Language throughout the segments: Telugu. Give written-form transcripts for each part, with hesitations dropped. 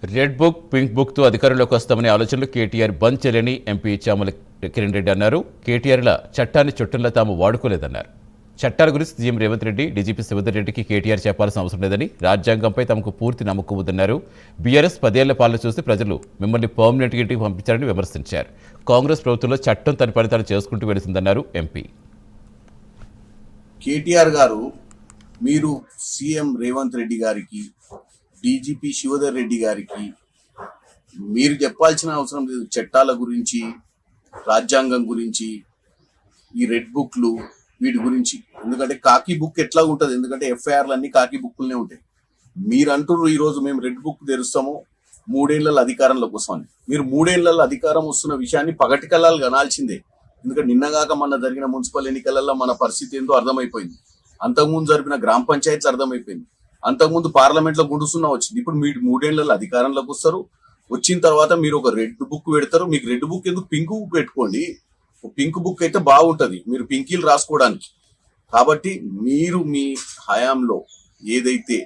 రెడ్ బుక్ పింక్ బుక్తో అధికారంలోకి వస్తామనే ఆలోచనలు కేటీఆర్ బంద్ చేయలేని ఎంపీ చామల కిరణ్ రెడ్డి అన్నారు. కేటీఆర్ల చట్టాన్ని చుట్టంలో తాము వాడుకోలేదన్నారు. చట్టాల గురించి సీఎం రేవంత్ రెడ్డి, డీజీపీ శివధర్ రెడ్డికి కేటీఆర్ చెప్పాల్సిన అవసరం లేదని, రాజ్యాంగంపై తమకు పూర్తి నమ్మకం ఉందన్నారు. బీఆర్ఎస్ 10 ఏళ్ల పాలన చూసి ప్రజలు మిమ్మల్ని పర్మనెంట్గా ఇంటికి పంపించారని విమర్శించారు. కాంగ్రెస్ ప్రభుత్వంలో చట్టం తన పని తాను చేసుకుంటూ వెలిసిందన్నారు ఎంపీ. కేటీఆర్ గారు, మీరు సీఎం రేవంత్ రెడ్డి గారికి, డీజీపీ శివధర్ రెడ్డి గారికి మీరు చెప్పాల్సిన అవసరం లేదు. చట్టాల గురించి, రాజ్యాంగం గురించి, ఈ రెడ్ బుక్లు వీటి గురించి. ఎందుకంటే కాకి బుక్ ఎట్లా ఉంటుంది, ఎందుకంటే ఎఫ్ఐఆర్లు అన్ని కాకి బుక్లనే ఉంటాయి. మీరు అంటున్నారు ఈరోజు మేము రెడ్ బుక్ తెరుస్తాము 3 ఏళ్ల అధికారంలోకి వస్తామని. మీరు 3 ఏళ్ల అధికారం వస్తున్న విషయాన్ని పగటి కళ్ళాలు కనాల్సిందే. ఎందుకంటే నిన్నగాక మొన్న జరిగిన మున్సిపల్ ఎన్నికలలో మన పరిస్థితి ఏందో అర్థమైపోయింది. అంతకుముందు జరిపిన గ్రామ పంచాయతీలు అర్థమైపోయింది. అంతకుముందు పార్లమెంట్ లో గుండుసున్నా వచ్చింది. ఇప్పుడు మీరు 3 ఏళ్ల అధికారంలోకి వస్తారు. వచ్చిన తర్వాత మీరు ఒక రెడ్ బుక్ పెడతారు. మీకు రెడ్ బుక్ ఎందుకు, పింక్ బుక్ పెట్టుకోండి. పింక్ బుక్ అయితే బాగుంటది, మీరు పింకీలు రాసుకోవడానికి. కాబట్టి మీరు మీ హయాంలో ఏదైతే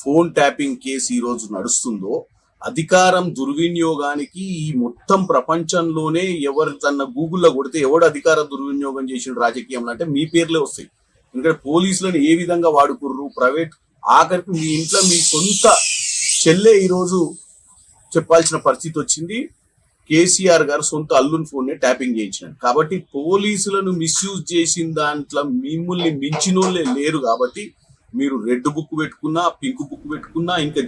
ఫోన్ ట్యాపింగ్ కేసు ఈ రోజు నడుస్తుందో, అధికారం దుర్వినియోగానికి ఈ మొత్తం ప్రపంచంలోనే ఎవరు తన గూగుల్లో కొడితే ఎవడు అధికార దుర్వినియోగం చేసిన రాజకీయంలో అంటే మీ పేర్లే వస్తాయి. ఎందుకంటే పోలీసులను ఏ విధంగా వాడుకుర్రు, ప్రైవేట్, ఆఖరికి మీ ఇంట్లో మీ సొంత చెల్లె ఈరోజు చెప్పాల్సిన పరిస్థితి వచ్చింది. కేసీఆర్ గారు సొంత అల్లుని ఫోన్ ని ట్యాపింగ్ చేయించినారు. కాబట్టి పోలీసులను మిస్యూజ్ చేసిన దాంట్లో మిమ్మల్ని మించినోళ్ళే లేరు. కాబట్టి మీరు రెడ్ బుక్ పెట్టుకున్నా, పింక్ బుక్ పెట్టుకున్నా, ఇంకా